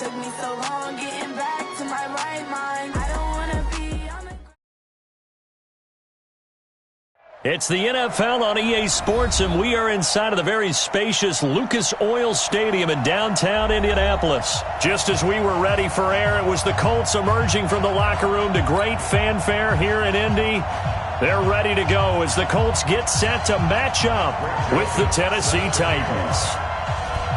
took me so long getting back to my right mind. I don't wanna be on the... It's the NFL on EA Sports, and we are inside of the very spacious Lucas Oil Stadium in downtown Indianapolis. Just as we were ready for air, it was the Colts emerging from the locker room to great fanfare here in Indy. They're ready to go as the Colts get set to match up with the Tennessee Titans.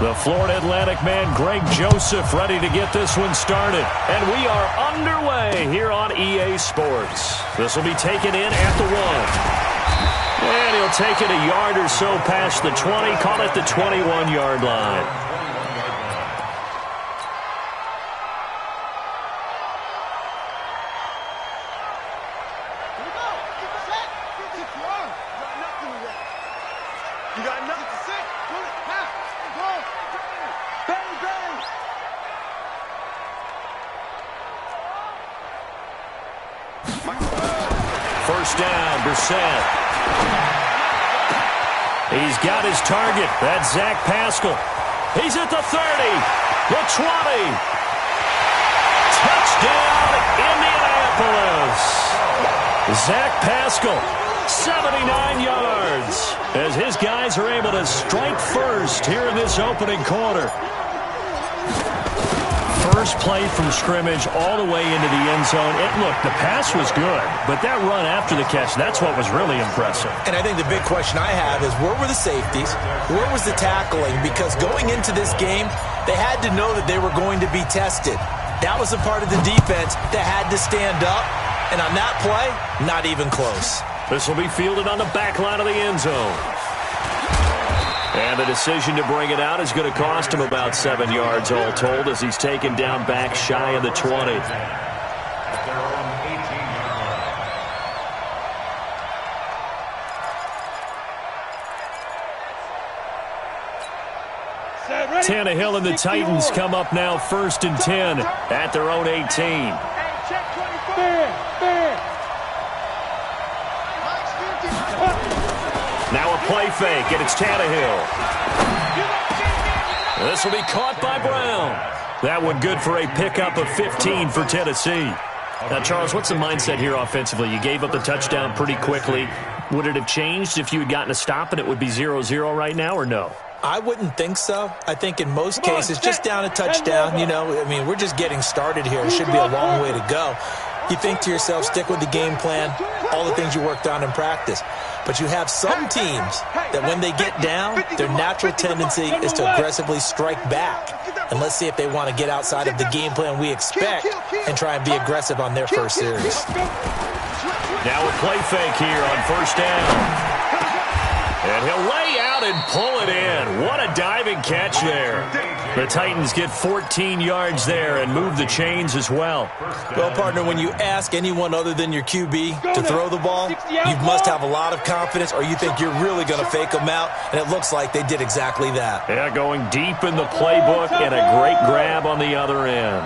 The Florida Atlantic man, Greg Joseph, ready to get this one started. And we are underway here on EA Sports. This will be taken in at the 1. And he'll take it a yard or so past the 20, call it the 21-yard line. First down, Brissett. He's got his target. That's Zach Pascal. He's at the 30, the 20. Touchdown, Indianapolis. Zach Pascal, 79 yards, as his guys are able to strike first here in this opening quarter. First play from scrimmage all the way into the end zone. Look, the pass was good, but that run after the catch, that's what was really impressive. And I think the big question I have is, where were the safeties? Where was the tackling? Because going into this game, they had to know that they were going to be tested. That was a part of the defense that had to stand up. And on that play, not even close. This will be fielded on the back line of the end zone. And the decision to bring it out is going to cost him about 7 yards all told, as he's taken down back shy of the 20. Tannehill and the Titans come up now 1st and 10 at their own 18. Now a play fake, and it's Tannehill. This will be caught by Brown. That one good for a pickup of 15 for Tennessee. Now, Charles, what's the mindset here offensively? You gave up the touchdown pretty quickly. Would it have changed if you had gotten a stop and it would be 0-0 right now, or no? I wouldn't think so. I think in most cases, just down a touchdown, we're just getting started here. It should be a long way to go. You think to yourself, stick with the game plan, all the things you worked on in practice. But you have some teams that when they get down, their natural tendency is to aggressively strike back. And let's see if they want to get outside of the game plan we expect and try and be aggressive on their first series. Now a play fake here on first down. And he'll lay out and pull it in. What a diving catch there. The Titans get 14 yards there and move the chains as well. Well, partner, when you ask anyone other than your QB to throw the ball, you must have a lot of confidence, or you think you're really going to fake them out, and it looks like they did exactly that. Yeah, going deep in the playbook and a great grab on the other end.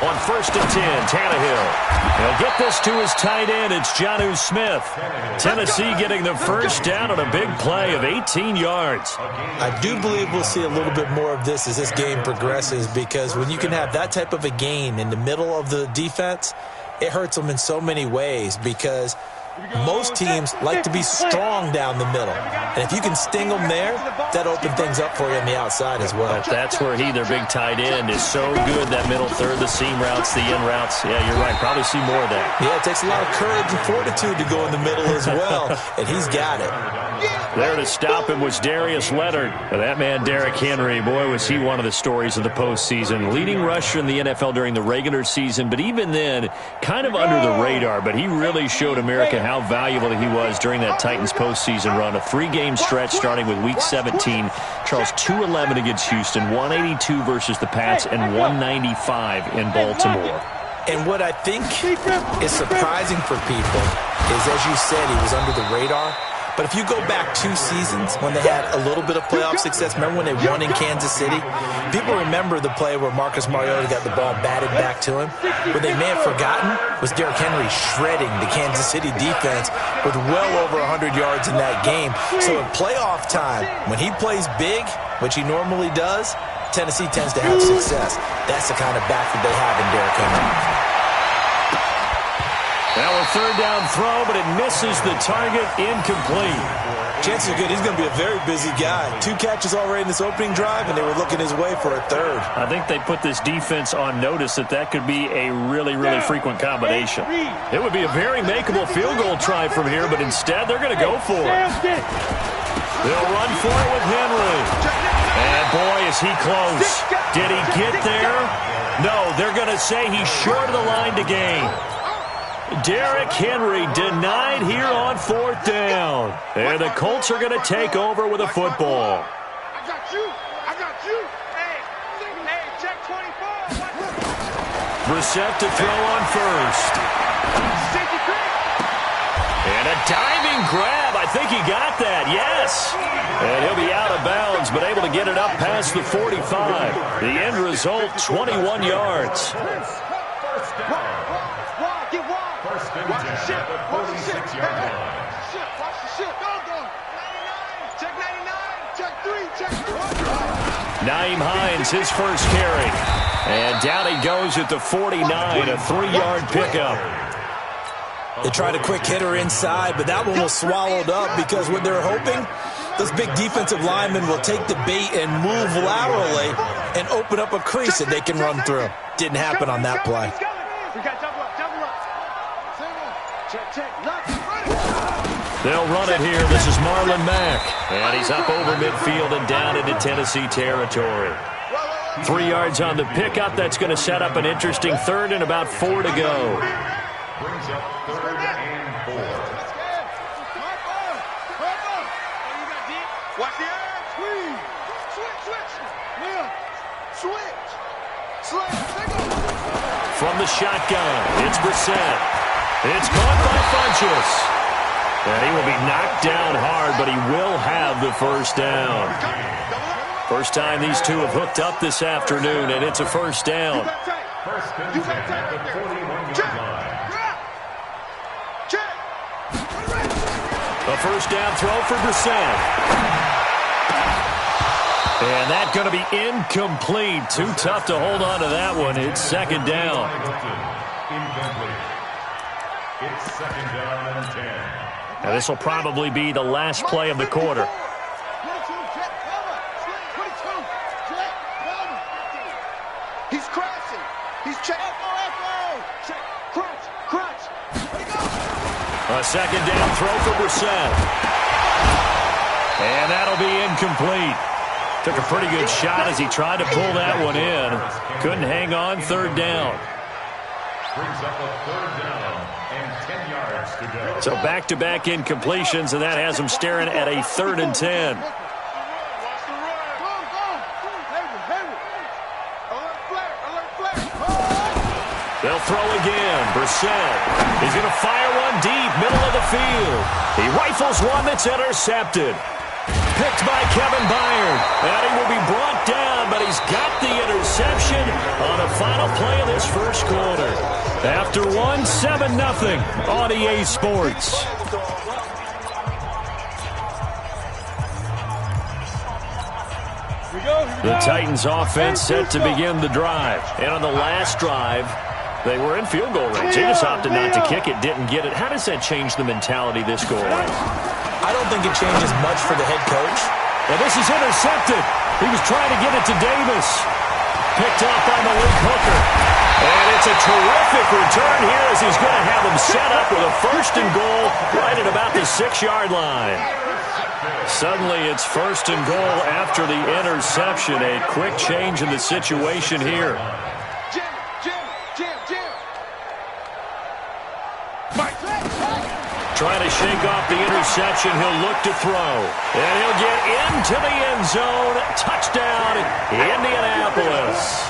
On 1st and 10, Tannehill. He'll get this to his tight end. It's Jonnu Smith. Tennessee getting the first down on a big play of 18 yards. I do believe we'll see a little bit more of this as this game progresses, because when you can have that type of a gain in the middle of the defense, it hurts them in so many ways, because most teams like to be strong down the middle. And if you can sting them there, that opens things up for you on the outside as well. That's where their big tight end, is so good, that middle third, the seam routes, the in routes. Yeah, you're right. Probably see more of that. Yeah, it takes a lot of courage and fortitude to go in the middle as well, and he's got it. There to stop him was Darius Leonard. That man, Derrick Henry, boy, was he one of the stories of the postseason. Leading rusher in the NFL during the regular season, but even then, kind of under the radar. But he really showed America how valuable he was during that Titans postseason run. A 3-game stretch starting with Week 17. Charles, 2-11 against Houston, 182 versus the Pats, and 195 in Baltimore. And what I think is surprising for people is, as you said, he was under the radar. But if you go back 2 seasons when they had a little bit of playoff success, remember when they won in Kansas City? People remember the play where Marcus Mariota got the ball batted back to him. What they may have forgotten was Derrick Henry shredding the Kansas City defense with well over 100 yards in that game. So at playoff time, when he plays big, which he normally does, Tennessee tends to have success. That's the kind of back that they have in Derrick Henry. Now a third down throw, but it misses the target, incomplete. Chances are good he's going to be a very busy guy. 2 catches already in this opening drive, and they were looking his way for a third. I think they put this defense on notice that could be a really, really frequent combination. It would be a very makeable field goal try from here, but instead they're going to go for it. They'll run for it with Henry. And boy, is he close. Did he get there? No, they're going to say he's short of the line to gain. Derrick Henry denied here on 4th down. And the Colts are going to take over with a football. I got you. Hey, check 24. Brissett to throw on first. And a diving grab. I think he got that, yes. And he'll be out of bounds, but able to get it up past the 45. The end result, 21 yards. Watch the ship. Watch the ship. Watch the ship. Go. 99. Check 99. Check 3. Check 4. Naeem Hines, his first carry. And down he goes at the 49, a 3-yard pickup. They tried a quick hitter inside, but that one was swallowed up because what they're hoping, those big defensive linemen will take the bait and move laterally and open up a crease that they can run through. Didn't happen on that play. We got double up. They'll run it here. This is Marlon Mack. And he's up over midfield and down into Tennessee territory. 3 yards on the pickup. That's going to set up an interesting third and about 4 to go. Brings up 3rd and 4. Watch the arm. Switch. From the shotgun, it's Brissett. It's caught by Funchess. And he will be knocked down hard, but he will have the first down. First time these two have hooked up this afternoon, and it's a first down. First and 10 at the 41-yard line. A first down throw for Brissett. And that's going to be incomplete. Too tough to hold on to that one. It's second down. Incomplete. It's second down and 10. Now this will probably be the last play of the quarter. He's crashing. He's checking. Crunch. A second down throw for Brissett. And that'll be incomplete. Took a pretty good shot as he tried to pull that one in. Couldn't hang on, third down. Brings up a third down and 10 yards to go. So back-to-back incompletions, and that has him staring at a 3rd and 10. They'll throw again. Brissett is going to fire one deep, middle of the field. He rifles one that's intercepted. Picked by Kevin Byard. And he will be brought down, but he's got the interception on a final play of this first quarter. After one, 7-0 on EA Sports. The Titans offense set to begin the drive. And on the last drive, they were in field goal range. They just opted not to kick it, didn't get it. How does that change the mentality this go around? I don't think it changes much for the head coach. Well, this is intercepted. He was trying to get it to Davis. Picked off by Malik Hooker. And it's a terrific return here as he's going to have him set up with a 1st and goal right at about the 6-yard line. Suddenly it's 1st and goal after the interception. A quick change in the situation here. Trying to shake off the interception. He'll look to throw. And he'll get into the end zone. Touchdown, Indianapolis.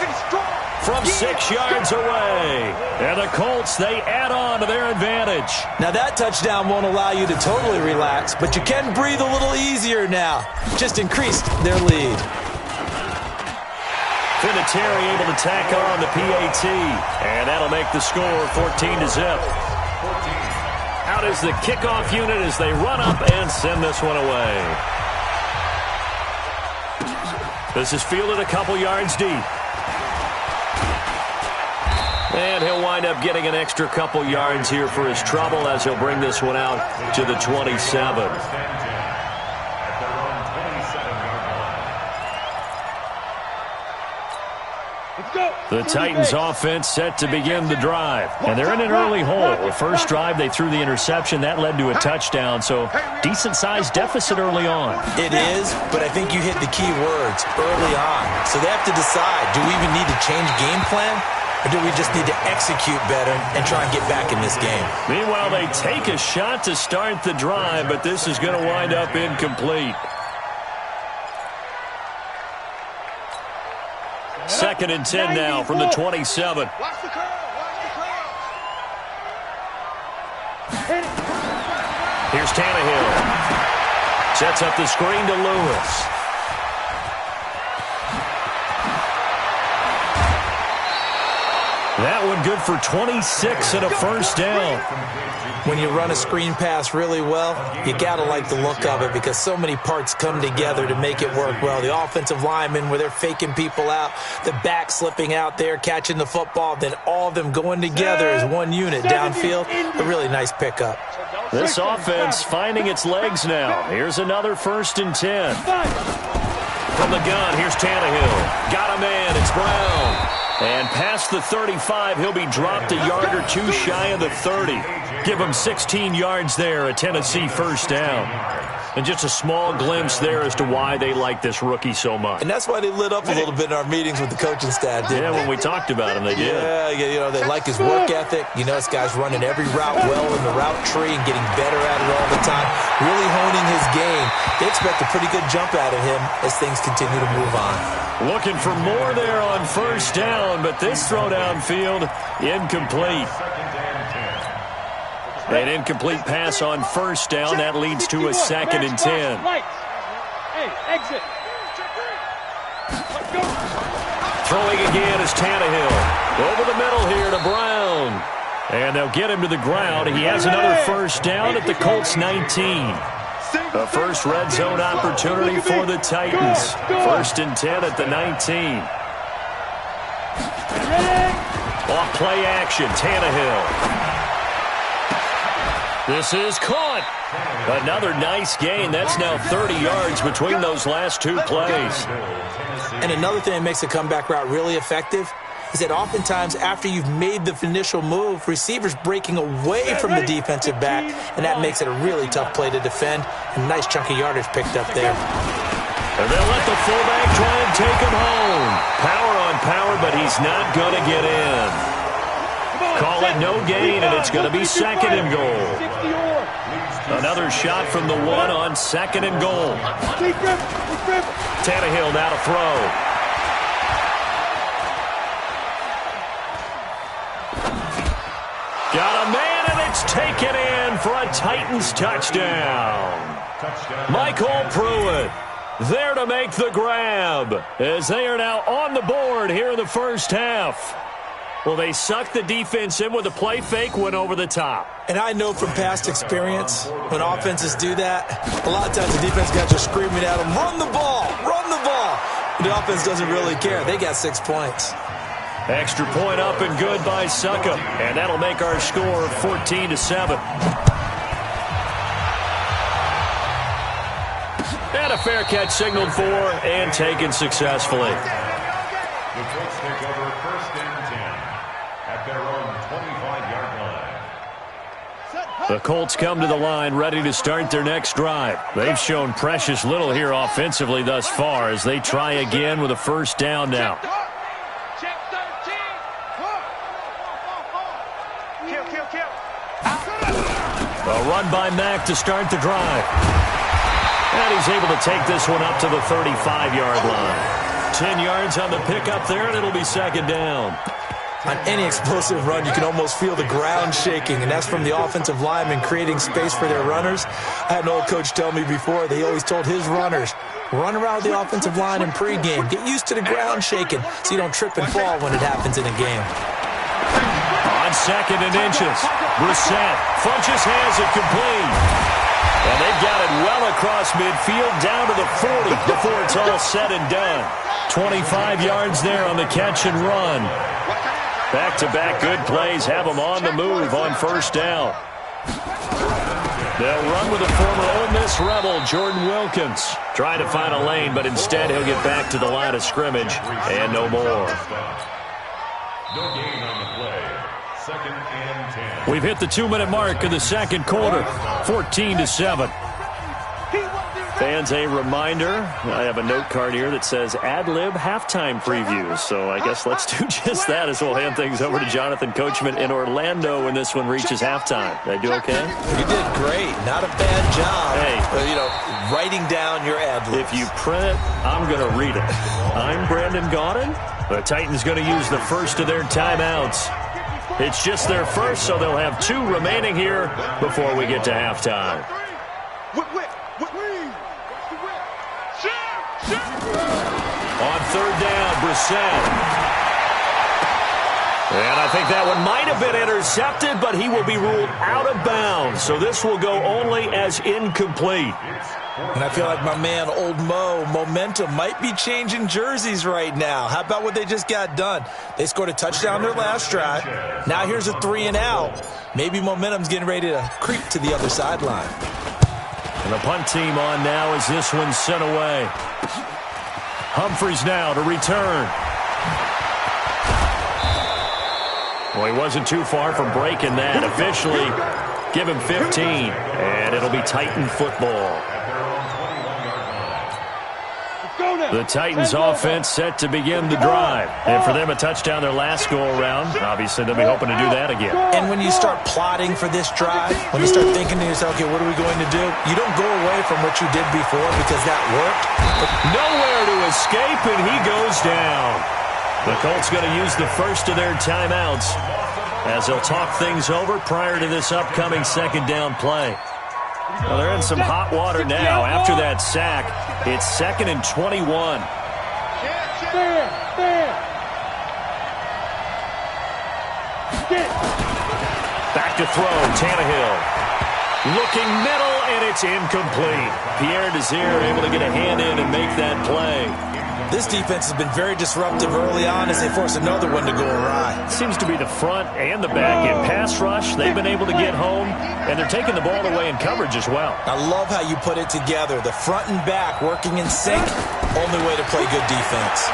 From 6 yards away. And the Colts, they add on to their advantage. Now that touchdown won't allow you to totally relax, but you can breathe a little easier now. Just increased their lead. Vinatieri able to tack on the PAT. And that'll make the score 14-0. Out is the kickoff unit as they run up and send this one away. This is fielded a couple yards deep. And he'll wind up getting an extra couple yards here for his trouble as he'll bring this one out to the 27. The Titans offense set to begin the drive. And they're in an early hole. The first drive, they threw the interception. That led to a touchdown. So decent-sized deficit early on. It is, but I think you hit the key words early on. So they have to decide, do we even need to change game plan? Or do we just need to execute better and try and get back in this game? Meanwhile, they take a shot to start the drive, but this is going to wind up incomplete. Second and 10 now from the 27. Watch the curl. Here's Tannehill. Sets up the screen to Lewis. That one good for 26 and a first down. When you run a screen pass really well, you got to like the look of it because so many parts come together to make it work well. The offensive linemen, where they're faking people out, the back slipping out there, catching the football, then all of them going together as one unit downfield. A really nice pickup. This offense finding its legs now. Here's another 1st and 10. From the gun, here's Tannehill. Got a man, it's Brown. And past the 35, he'll be dropped a yard or two shy of the 30. Give him 16 yards there, a Tennessee first down. And just a small glimpse there as to why they like this rookie so much. And that's why they lit up a little bit in our meetings with the coaching staff, didn't they? When we talked about him, they did. Yeah, you know, they like his work ethic. You know, this guy's running every route well in the route tree and getting better at it all the time. Really honing his game. They expect a pretty good jump out of him as things continue to move on. Looking for more there on first down, but this throw downfield, incomplete. An incomplete pass on first down. That leads to a 2nd and 10. Hey, exit. Throwing again is Tannehill. Over the middle here to Brown. And they'll get him to the ground. He has another first down at the Colts 19. The first red zone opportunity for the Titans. 1st and 10 at the 19. Off play action, Tannehill. This is caught. Another nice gain. That's now 30 yards between those last two plays. And another thing that makes a comeback route really effective is that oftentimes after you've made the initial move, receivers breaking away from the defensive back, and that makes it a really tough play to defend. A nice chunk of yardage picked up there. And they'll let the fullback try and take him home. Power on power, but he's not going to get in. Call it no gain, and it's going to be 2nd and goal. Another shot from the 1 on 2nd and goal. Tannehill now to throw. Got a man, and it's taken in for a Titans touchdown. Michael Pruitt there to make the grab as they are now on the board here in the first half. Well, they sucked the defense in with a play fake, went over the top. And I know from past experience, when offenses do that, a lot of times the defense guys are screaming at them, run the ball, run the ball. The offense doesn't really care. They got 6 points. Extra point up and good by Suckup. And that'll make our score 14-7. And a fair catch signaled for and taken successfully. The Colts take over 1st and 10 at their own 25-yard line. The Colts come to the line ready to start their next drive. They've shown precious little here offensively thus far as they try again with a first down now. Check 13. Kill. A run by Mack to start the drive. And he's able to take this one up to the 35-yard line. 10 yards on the pickup there, and it'll be 2nd down. On any explosive run, you can almost feel the ground shaking, and that's from the offensive linemen creating space for their runners. I had an old coach tell me before, they always told his runners, run around the offensive line in pregame. Get used to the ground shaking so you don't trip and fall when it happens in a game. On 2nd and inches, Brissett. Funches has it complete. And they've got it well across midfield, down to the 40 before it's all said and done. 25 yards there on the catch and run. Back-to-back good plays have them on the move on first down. They'll run with the former Ole Miss Rebel, Jordan Wilkins. Trying to find a lane, but instead he'll get back to the line of scrimmage and no more. No gain on the play. 2nd and 10. We've hit the 2-minute mark of the second quarter, 14-7. Fans, a reminder, I have a note card here that says ad-lib halftime previews. So I guess let's do just that as we'll hand things over to Jonathan Coachman in Orlando when this one reaches halftime. Did I do okay? You did great. Not a bad job. Hey. Writing down your ad-libs. If you print it, I'm going to read it. I'm Brandon Gaudin. The Titans going to use the first of their timeouts. It's just their first, so they'll have 2 remaining here before we get to halftime. On third down, Brissett. And I think that one might have been intercepted, but he will be ruled out of bounds. So this will go only as incomplete. And I feel like my man, Old Mo, momentum might be changing jerseys right now. How about what they just got done? They scored a touchdown their last drive. Now here's a 3-and-out. Maybe momentum's getting ready to creep to the other sideline. And the punt team on now as this one's sent away. Humphries now to return. Well, he wasn't too far from breaking that. Officially, give him 15, and it'll be Titan football. The Titans offense set to begin the drive. And for them, a touchdown their last go-around. Obviously, they'll be hoping to do that again. And when you start plotting for this drive, when you start thinking to yourself, okay, what are we going to do? You don't go away from what you did before because that worked. Nowhere to escape, and he goes down. The Colts going to use the first of their timeouts as they'll talk things over prior to this upcoming second down play. Well, they're in some hot water now after that sack. It's 2nd and 21. Back to throw, Tannehill. Looking middle, and it's incomplete. Pierre Desir able to get a hand in and make that play. This defense has been very disruptive early on as they force another one to go awry. Seems to be the front and the back. In pass rush, they've been able to get home, and they're taking the ball away in coverage as well. I love how you put it together. The front and back working in sync, only way to play good defense.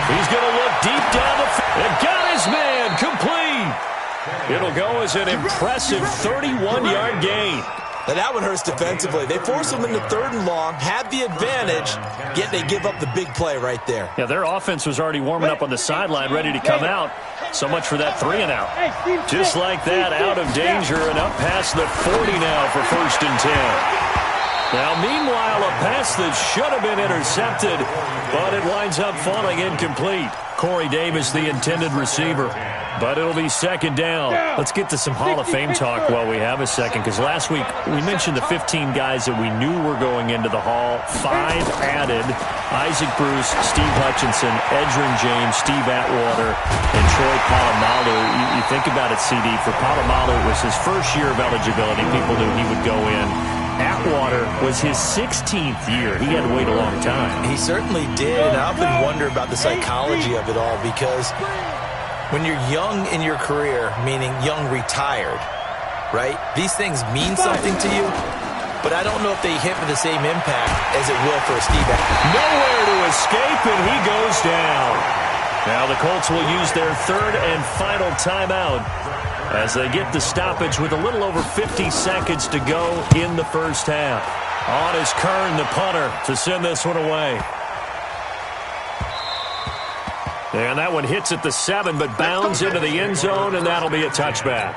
He's going to look deep down the field and got his man complete. It'll go as an impressive 31-yard gain. Now that one hurts defensively. They force them into 3rd and long, had the advantage, yet they give up the big play right there. Yeah, their offense was already warming up on the sideline, ready to come out. So much for that 3-and-out. Just like that, out of danger and up past the 40 now for 1st and 10. Now, meanwhile, a pass that should have been intercepted, but it winds up falling incomplete. Corey Davis, the intended receiver. But it'll be 2nd down. Let's get to some Hall of Fame talk while we have a second, because last week we mentioned the 15 guys that we knew were going into the Hall. 5 added: Isaac Bruce, Steve Hutchinson, Edgerrin James, Steve Atwater, and Troy Polamalu. You think about it, CD. For Polamalu, it was his first year of eligibility. People knew he would go in. Atwater was his 16th year. He had to wait a long time. He certainly did, and I often wonder about the psychology of it all, because when you're young in your career, meaning young retired, right, these things mean something to you, but I don't know if they hit with the same impact as it will for Steve Atwater. Nowhere to escape, and he goes down. Now the Colts will use their 3rd and final timeout as they get the stoppage with a little over 50 seconds to go in the first half. On is Kern, the punter, to send this one away. And that one hits at the 7, but bounds into the end zone, and that'll be a touchback.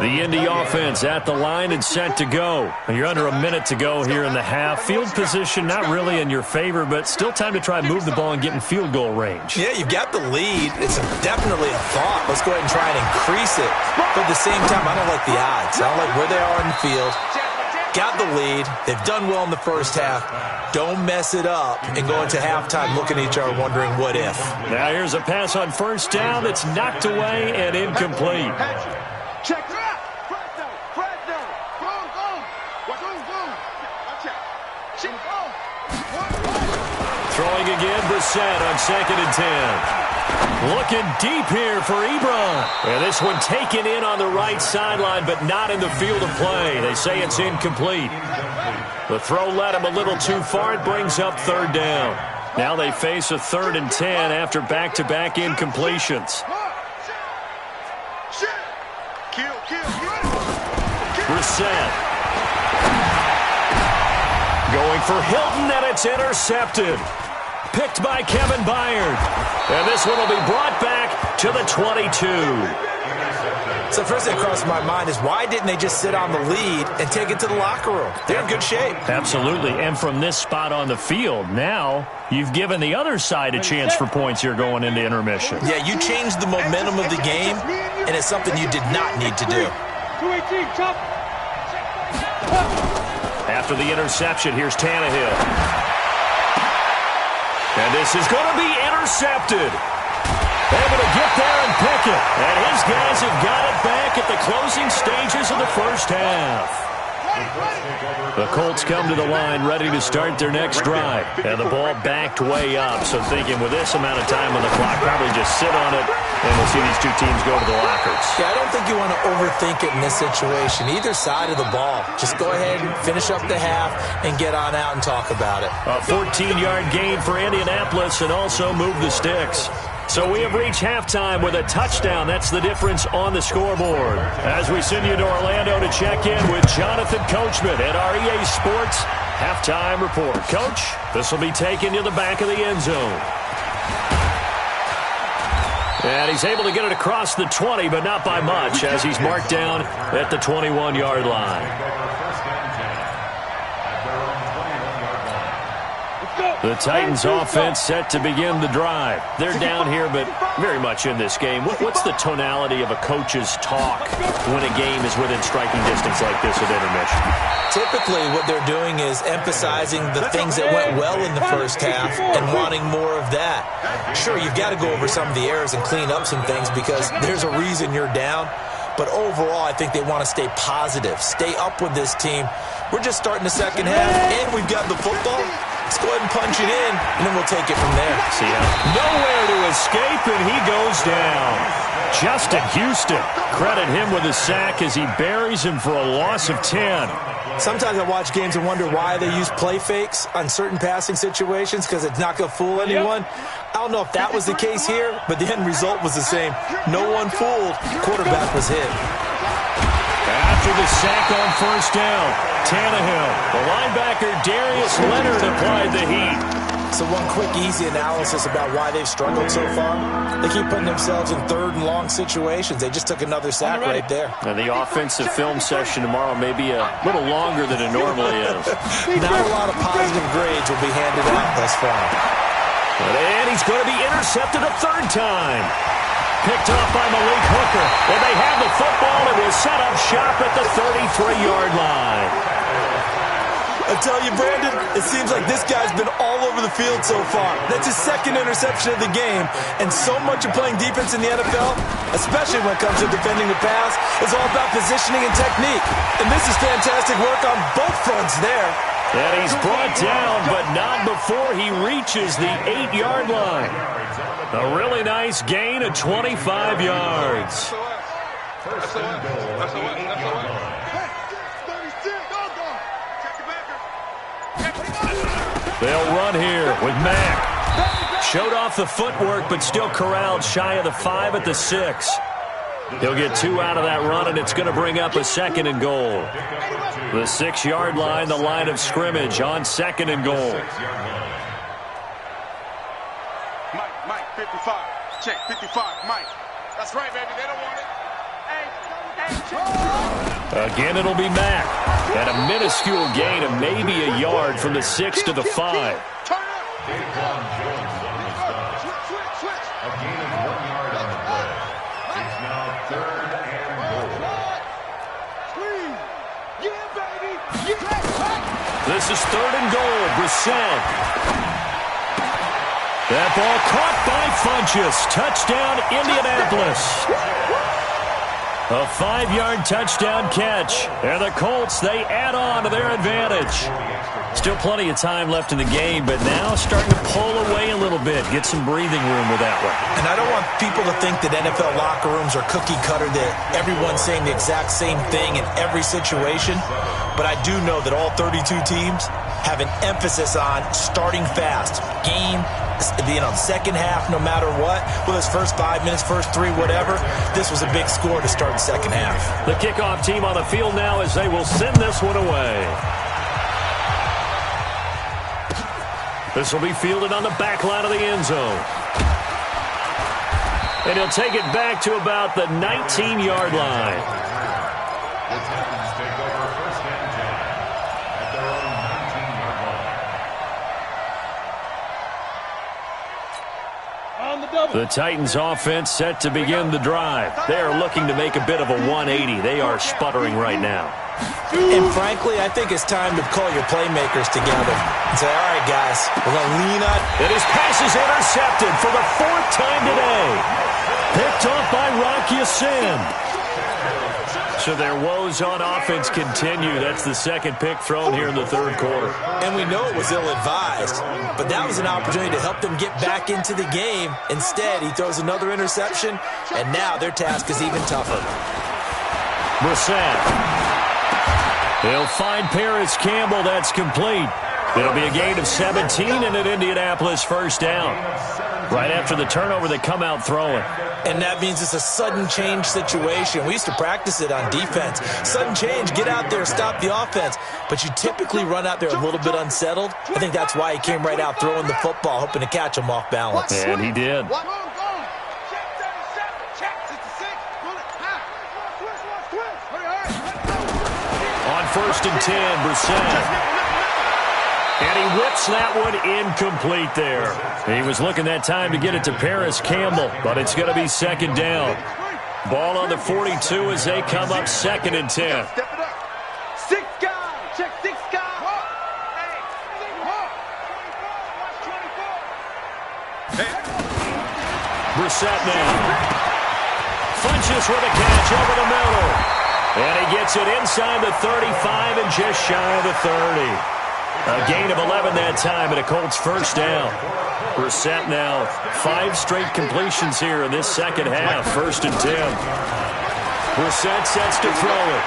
The Indy offense at the line and set to go. You're under a minute to go here in the half. Field position not really in your favor, but still time to try and move the ball and get in field goal range. Yeah, you've got the lead. It's definitely a thought. Let's go ahead and try and increase it. But at the same time, I don't like the odds. I don't like where they are in the field. Got the lead. They've done well in the first half. Don't mess it up and go into halftime looking at each other wondering what if. Now here's a pass on first down that's knocked away and incomplete. Check. Fresno. Go. Brissett on 2nd and 10. Looking deep here for Ebron. And this one taken in on the right sideline, but not in the field of play. They say it's incomplete. The throw led him a little too far. It brings up 3rd down. Now they face a 3rd and 10 after back-to-back incompletions. Brissett. Going for Hilton, and it's intercepted. Picked by Kevin Byard. And this one will be brought back to the 22. So first thing that crossed my mind is why didn't they just sit on the lead and take it to the locker room? They're in good shape. Absolutely. And from this spot on the field, now you've given the other side a chance for points here going into intermission. Yeah, you changed the momentum of the game, and it's something you did not need to do. 218, chop. After the interception, here's Tannehill. And this is going to be intercepted. Able to get there and pick it. And his guys have got it back at the closing stages of the first half. The Colts come to the line ready to start their next drive. And the ball backed way up. So thinking with this amount of time on the clock, probably just sit on it, and we'll see these two teams go to the lockers. Yeah, I don't think you want to overthink it in this situation. Either side of the ball. Just go ahead and finish up the half and get on out and talk about it. A 14-yard gain for Indianapolis and also move the sticks. So we have reached halftime with a touchdown. That's the difference on the scoreboard. As we send you to Orlando to check in with Jonathan Coachman at our EA Sports Halftime Report. Coach, this will be taken to the back of the end zone. And he's able to get it across the 20, but not by much, as he's marked down at the 21-yard line. The Titans offense set to begin the drive. They're down here, but very much in this game. What's the tonality of a coach's talk when a game is within striking distance like this at intermission? Typically, what they're doing is emphasizing the things that went well in the first half and wanting more of that. Sure, you've got to go over some of the errors and clean up some things because there's a reason you're down. But overall, I think they want to stay positive, stay up with this team. We're just starting the second half, and we've got the football. Let's go ahead and punch it in, and then we'll take it from there. See how nowhere to escape, and he goes down. Justin Houston, credit him with a sack as he buries him for a loss of 10. Sometimes I watch games and wonder why they use play fakes on certain passing situations because it's not going to fool anyone. I don't know if that was the case here, but the end result was the same. No one fooled. Quarterback was hit. After the sack on first down, Tannehill, the linebacker Darius Leonard applied the heat. So one quick, easy analysis about why they've struggled so far. They keep putting themselves in third and long situations. They just took another sack right there. And the offensive film session tomorrow may be a little longer than it normally is. Not a lot of positive grades will be handed out thus far. And he's going to be intercepted a third time. Picked off by Malik Hooker. And they have the football and will set up shop at the 33-yard line. I tell you, Brandon, it seems like this guy's been all over the field so far. That's his second interception of the game. And so much of playing defense in the NFL, especially when it comes to defending the pass, is all about positioning and technique. And this is fantastic work on both fronts there. And he's brought down, but not before he reaches the 8-yard line. A really nice gain of 25 yards. They'll run here with Mack. Showed off the footwork, but still corralled shy of the 5 at the 6. He'll get 2 out of that run, and it's going to bring up a 2nd and goal. The 6-yard line, the line of scrimmage on 2nd and goal. Mike, 55. Check, 55. Mike. That's right, baby. They don't want it. Again, it'll be Mack. At a minuscule gain of maybe a yard from the 6 to the 5. This is 3rd and goal. Brissett. That ball caught by Funchess. Touchdown, Indianapolis. A 5-yard touchdown catch. And the Colts, they add on to their advantage. Still plenty of time left in the game, but now starting to pull away a little bit. Get some breathing room with that one. And I don't want people to think that NFL locker rooms are cookie cutter, that everyone's saying the exact same thing in every situation. But I do know that all 32 teams have an emphasis on starting fast. Game, second half, no matter what. Whether it's first 5 minutes, first 3, whatever. This was a big score to start the second half. The kickoff team on the field now as they will send this one away. This will be fielded on the back line of the end zone. And he'll take it back to about the 19-yard line. The Titans take over first and 10 at their own 19-yard line. On the double. The Titans offense set to begin the drive. They are looking to make a bit of a 180. They are sputtering right now. And frankly, I think it's time to call your playmakers together and say, all right, guys, we're going to lean on. And his pass is intercepted for the 4th time today. Picked off by Rock Ya-Sin. So their woes on offense continue. That's the second pick thrown here in the third quarter. And we know it was ill-advised, but that was an opportunity to help them get back into the game. Instead, he throws another interception, and now their task is even tougher. Brissett. They'll find Paris Campbell. That's complete. It'll be a gain of 17 and an Indianapolis first down. Right after the turnover, they come out throwing. And that means it's a sudden change situation. We used to practice it on defense. Sudden change, get out there, stop the offense. But you typically run out there a little bit unsettled. I think that's why he came right out throwing the football, hoping to catch him off balance. And he did. On first and 10, Brissett. And he whips that one incomplete there. He was looking that time to get it to Paris Campbell, but it's going to be second down. Ball on the 42 as they come up second and 10. Six guys. Check 6 guys. Brissett now. Funches with a catch over the middle. And he gets it inside the 35 and just shy of the 30. A gain of 11 that time and a Colts first down. Brissett now 5 straight completions here in this second half. First and 10. Brissett sets to throw it.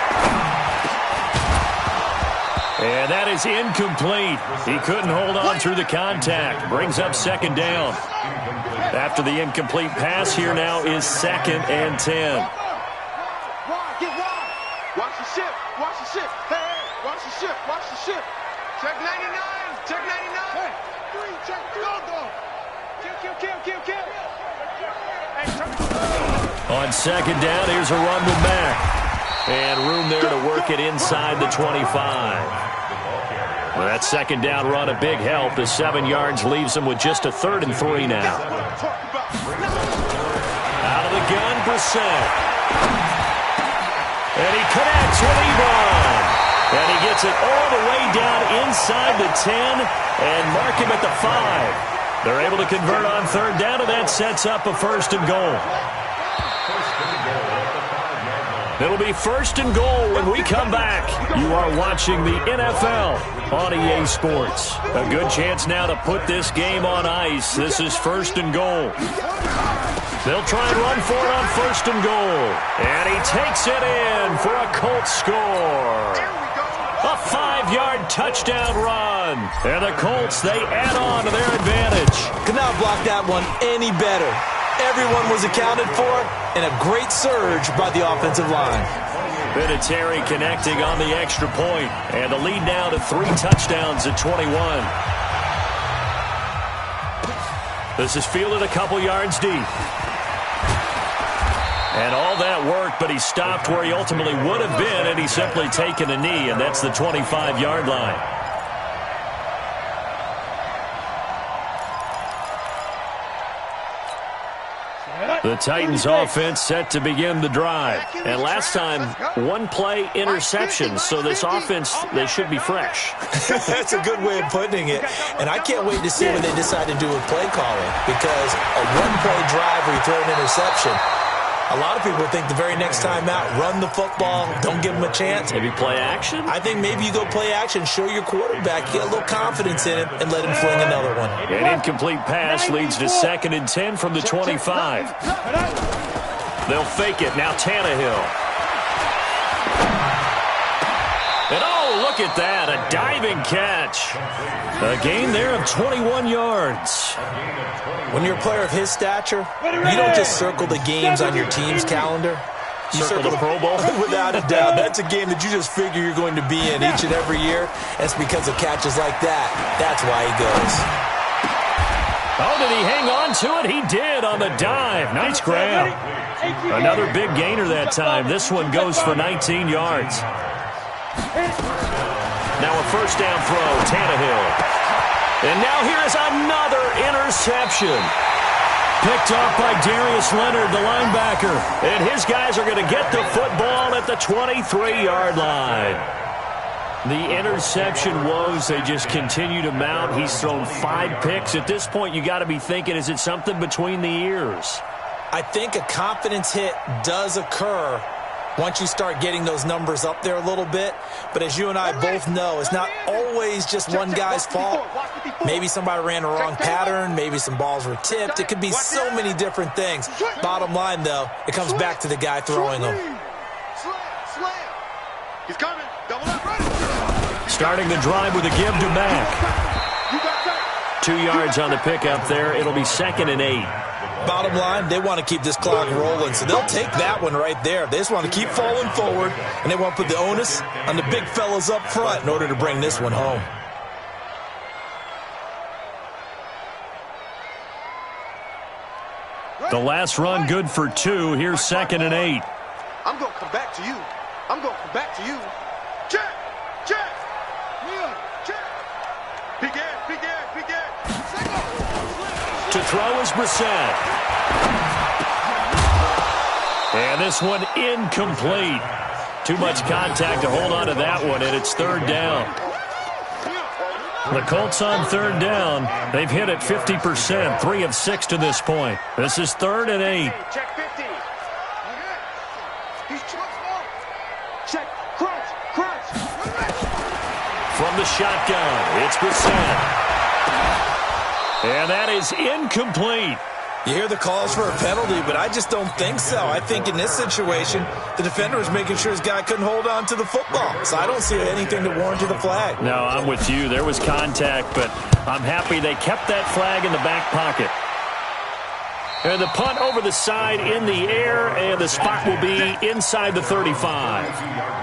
And that is incomplete. He couldn't hold on through the contact. Brings up second down. After the incomplete pass, here now is second and 10. Watch the ship. Watch the ship. Hey, watch the ship. Watch the ship. Check 99. Check 99. Hey, 3. Check 3. Go. Kill. On second down, here's a run with Mack. And room there to work it inside the 25. Well, that second down run a big help. The 7 yards leaves them with just a 3rd and 3 now. Out of the gun, Brissett. And he connects with Ebron. And he gets it all the way down inside the 10 and mark him at the 5. They're able to convert on third down, and that sets up a first and goal. It'll be first and goal when we come back. You are watching the NFL on EA Sports. A good chance now to put this game on ice. This is first and goal. They'll try and run for it on first and goal. And he takes it in for a Colts score. A 5-yard touchdown run. And the Colts, they add on to their advantage. Could not block that one any better. Everyone was accounted for, and a great surge by the offensive line. Vinatieri connecting on the extra point, and the lead now to 3 touchdowns at 21. This is fielded a couple yards deep. And all that work, but he stopped where he ultimately would have been, and he's simply taken a knee, and that's the 25-yard line. The Titans offense set to begin the drive. And last time, 1 play interception. So this offense, they should be fresh. That's a good way of putting it. And I can't wait to see what they decide to do with play calling. Because a 1-play drive where you throw an interception, A lot of people think the very next time out, run the football, don't give him a chance. Maybe play action? I think maybe you go play action, show your quarterback, get a little confidence in him, and let him fling another one. An incomplete pass leads to 2nd and 10 from the 25. They'll fake it. Now Tannehill. And oh, look at that, a diving catch. A gain there of 21 yards. When you're a player of his stature, you don't just circle the games on your team's calendar. You Circle the Pro Bowl? Without a doubt. That's a game that you just figure you're going to be in each and every year. That's because of catches like that. That's why he goes. Oh, did he hang on to it? He did on the dive. Nice grab. Another big gainer that time. This one goes for 19 yards. Now a first down throw, Tannehill. And now here's another interception. Picked off by Darius Leonard, the linebacker. And his guys are going to get the football at the 23-yard line. The interception woes, they just continue to mount. He's thrown 5 picks. At this point, you got to be thinking, is it something between the ears? I think a confidence hit does occur once you start getting those numbers up there a little bit. But as you and I both know, it's not always just one guy's fault. Maybe somebody ran a wrong pattern. Maybe some balls were tipped. It could be so many different things. Bottom line, though, it comes back to the guy throwing them. He's coming. Double up, right. Starting the drive with a give to Mack. 2 yards on the pickup there. It'll be 2nd and 8. Bottom line, they want to keep this clock rolling, so they'll take that one right there. They just want to keep falling forward, and they want to put the onus on the big fellas up front in order to bring this one home. The last run good for 2. Here's 2nd and 8. I'm going to come back to you. I'm going to come back to you. Check. Check. Check. Begin. To throw is Brissett. And this one incomplete. Too much contact to hold on to that one, and it's 3rd down. The Colts on 3rd down. They've hit it 50%, 3 of 6 to this point. This is 3rd and 8. Check 50. Check. Crunch. From the shotgun, it's Brissett. And that is incomplete. You hear the calls for a penalty, but I just don't think so. I think in this situation, the defender was making sure his guy couldn't hold on to the football. So I don't see anything to warrant the flag. No, I'm with you. There was contact, but I'm happy they kept that flag in the back pocket. And the punt over the side in the air, and the spot will be inside the 35.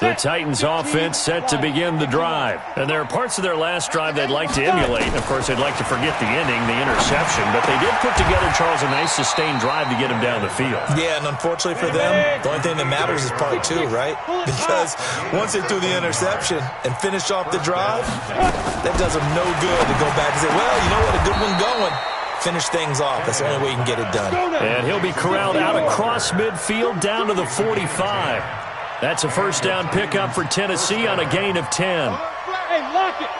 The Titans offense set to begin the drive. And there are parts of their last drive they'd like to emulate. Of course, they'd like to forget the ending, the interception. But they did put together, Charles, a nice sustained drive to get him down the field. Yeah, and unfortunately for them, the only thing that matters is part 2, right? Because once they threw the interception and finished off the drive, that does them no good to go back and say, well, you know what, a good one going. Finish things off. That's the only way you can get it done. And he'll be corralled out across midfield down to the 45. That's a first down pickup for Tennessee on a gain of 10. Hey, lock it.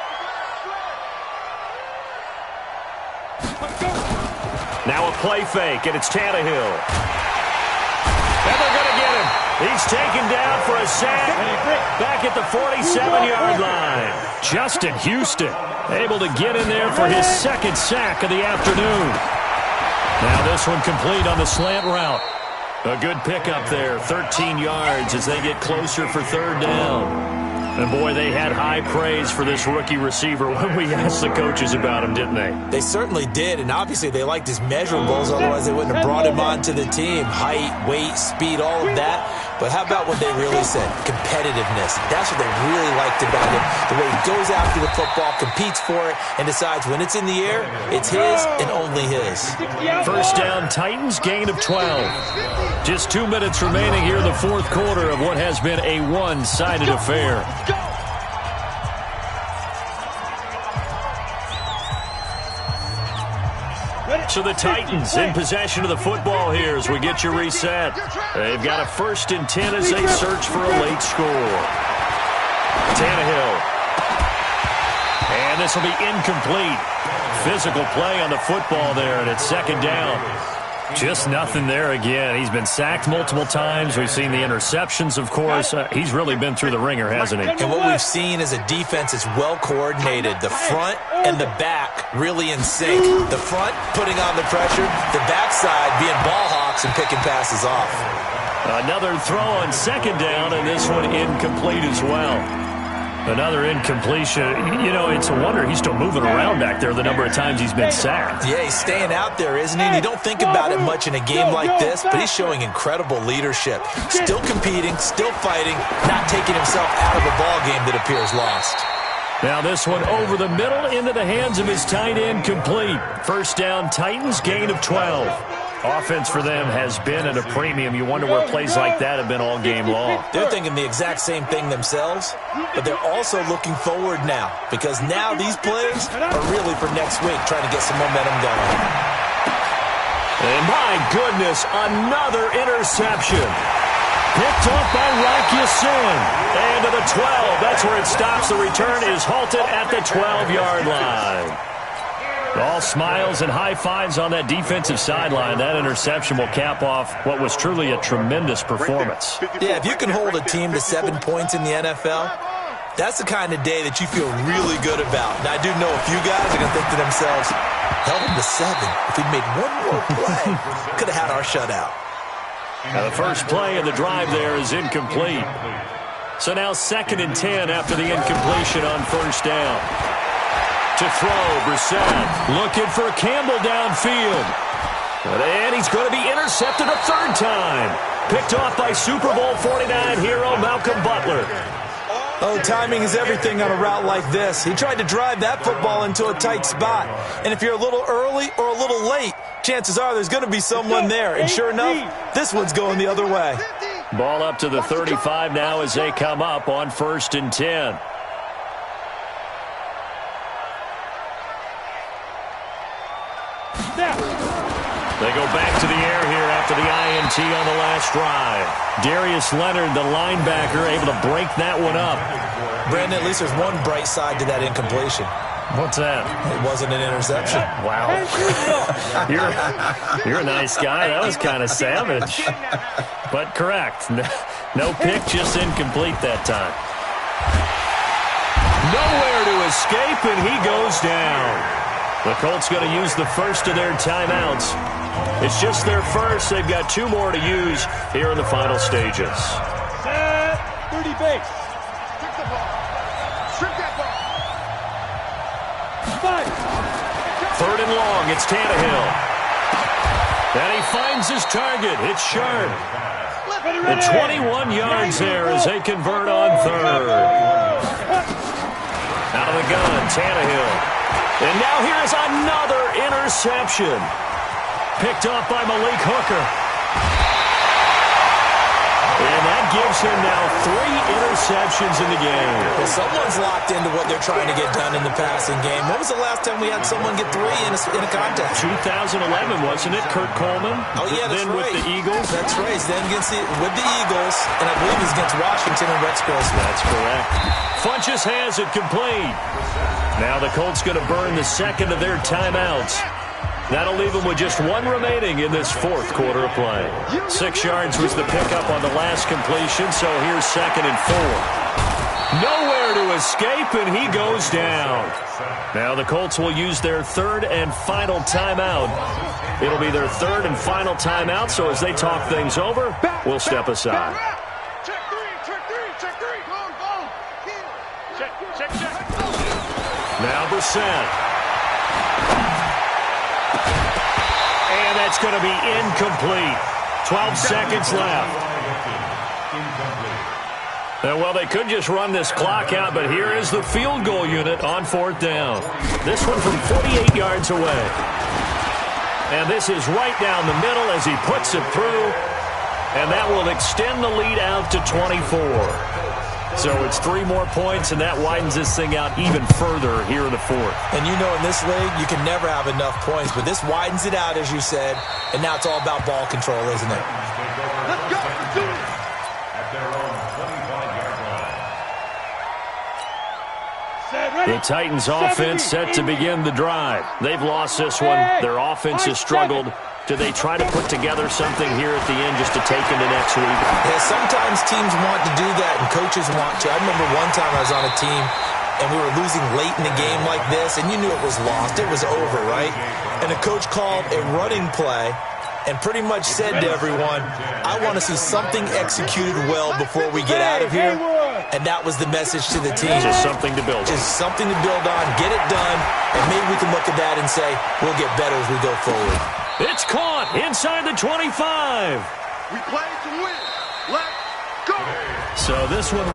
Now a play fake, and it's Tannehill. And they're going to get him. He's taken down for a sack back at the 47-yard line. Justin Houston able to get in there for his 2nd sack of the afternoon. Now this one complete on the slant route. A good pickup there, 13 yards as they get closer for 3rd down. And, boy, they had high praise for this rookie receiver when we asked the coaches about him, didn't they? They certainly did, and obviously they liked his measurables, otherwise they wouldn't have brought him onto the team. Height, weight, speed, all of that. But how about what they really said? Competitiveness. That's what they really liked about him. The way he goes after the football, competes for it, and decides when it's in the air, it's his and only his. First down, Titans, gain of 12. Just 2 minutes remaining here in the 4th quarter of what has been a one-sided affair. So the Titans in possession of the football here as we get you reset. They've got a 1st and 10 as they search for a late score. Tannehill. And this will be incomplete. Physical play on the football there, and it's second down. Just nothing there again. He's been sacked multiple times. We've seen the interceptions, of course. He's really been through the ringer, hasn't he? And what we've seen is a defense that's well coordinated. The front and the back really in sync. The front putting on the pressure, the backside being ball hawks and picking passes off. Another throw on second down, and this one incomplete as well. Another incompletion. You know, it's a wonder he's still moving around back there the number of times he's been sacked. Yeah, he's staying out there, isn't he? And you don't think about it much in a game like this, but he's showing incredible leadership. Still competing, still fighting, not taking himself out of a ball game that appears lost. Now this one over the middle into the hands of his tight end, complete. First down, Titans, gain of 12. Offense for them has been at a premium. You wonder where plays like that have been all game long. They're thinking the exact same thing themselves, but they're also looking forward now, because now these plays are really for next week, trying to get some momentum going. And my goodness, another interception. Picked off by Rakiasin. And to the 12. That's where it stops. The return is halted at the 12-yard line. All smiles and high fives on that defensive sideline. That interception will cap off what was truly a tremendous performance. Yeah, if you can hold a team to 7 points in the NFL, that's the kind of day that you feel really good about. Now, I do know a few guys are going to think to themselves, held him to 7. If he'd made one more play, could have had our shutout. Now the first play of the drive there is incomplete. So now 2nd and 10 after the incompletion on first down. To throw, Brissett looking for Campbell downfield. And he's going to be intercepted a third time. Picked off by Super Bowl 49 hero Malcolm Butler. Oh, timing is everything on a route like this. He tried to drive that football into a tight spot. And if you're a little early or a little late, chances are there's going to be someone there. And sure enough, this one's going the other way. Ball up to the 35 now as they come up on 1st and 10. They go back to the air here after the INT on the last drive. Darius Leonard, the linebacker, able to break that one up. Brandon, at least there's one bright side to that incompletion. What's that? It wasn't an interception. Wow. You're a nice guy. That was kind of savage. But correct. No pick, just incomplete that time. Nowhere to escape, and he goes down. The Colts going to use the first of their timeouts. It's just their first. They've got 2 more to use here in the final stages. 30 base. Strip the ball. Strip that ball. 5. 3rd and long. It's Tannehill. And he finds his target. It's Sharp. And 21 yards there as they convert on 3rd. Out of the gun, Tannehill. And now here's another interception. Picked off by Malik Hooker. And that gives him now 3 interceptions in the game. Well, someone's locked into what they're trying to get done in the passing game. When was the last time we had someone get 3 in a contest? 2011, wasn't it? Kurt Coleman. Oh, yeah, that's then right. With the Eagles. That's right. Then with the Eagles, and I believe he's against Washington and Rex Grossman. That's correct. Funchess has it complete. Now the Colts going to burn the 2nd of their timeouts. That'll leave them with just 1 remaining in this 4th quarter of play. 6 yards was the pickup on the last completion, so here's 2nd and 4. Nowhere to escape, and he goes down. Now the Colts will use their 3rd and final timeout. It'll be their 3rd and final timeout, so as they talk things over, we'll step aside. Check 3, check 3, check 3. Go. Check. Now Brissett. And that's going to be incomplete. 12 seconds left. Well, they could just run this clock out, but here is the field goal unit on 4th down. This one from 48 yards away. And this is right down the middle as he puts it through. And that will extend the lead out to 24. So it's 3 more points, and that widens this thing out even further here in the 4th. And you know in this league, you can never have enough points, but this widens it out, as you said, and now it's all about ball control, isn't it? Let's go. Do it. At their own 25-yard line. The Titans offense set to begin the drive. They've lost this one. Their offense has struggled. Do they try to put together something here at the end just to take into next week? Yeah, sometimes teams want to do that and coaches want to. I remember one time I was on a team and we were losing late in the game like this, and you knew it was lost. It was over, right? And the coach called a running play and pretty much said to everyone, I want to see something executed well before we get out of here. And that was the message to the team. Just something to build on. Just something to build on, get it done, and maybe we can look at that and say, we'll get better as we go forward. It's caught inside the 25. We play to win. Let's go. So this one...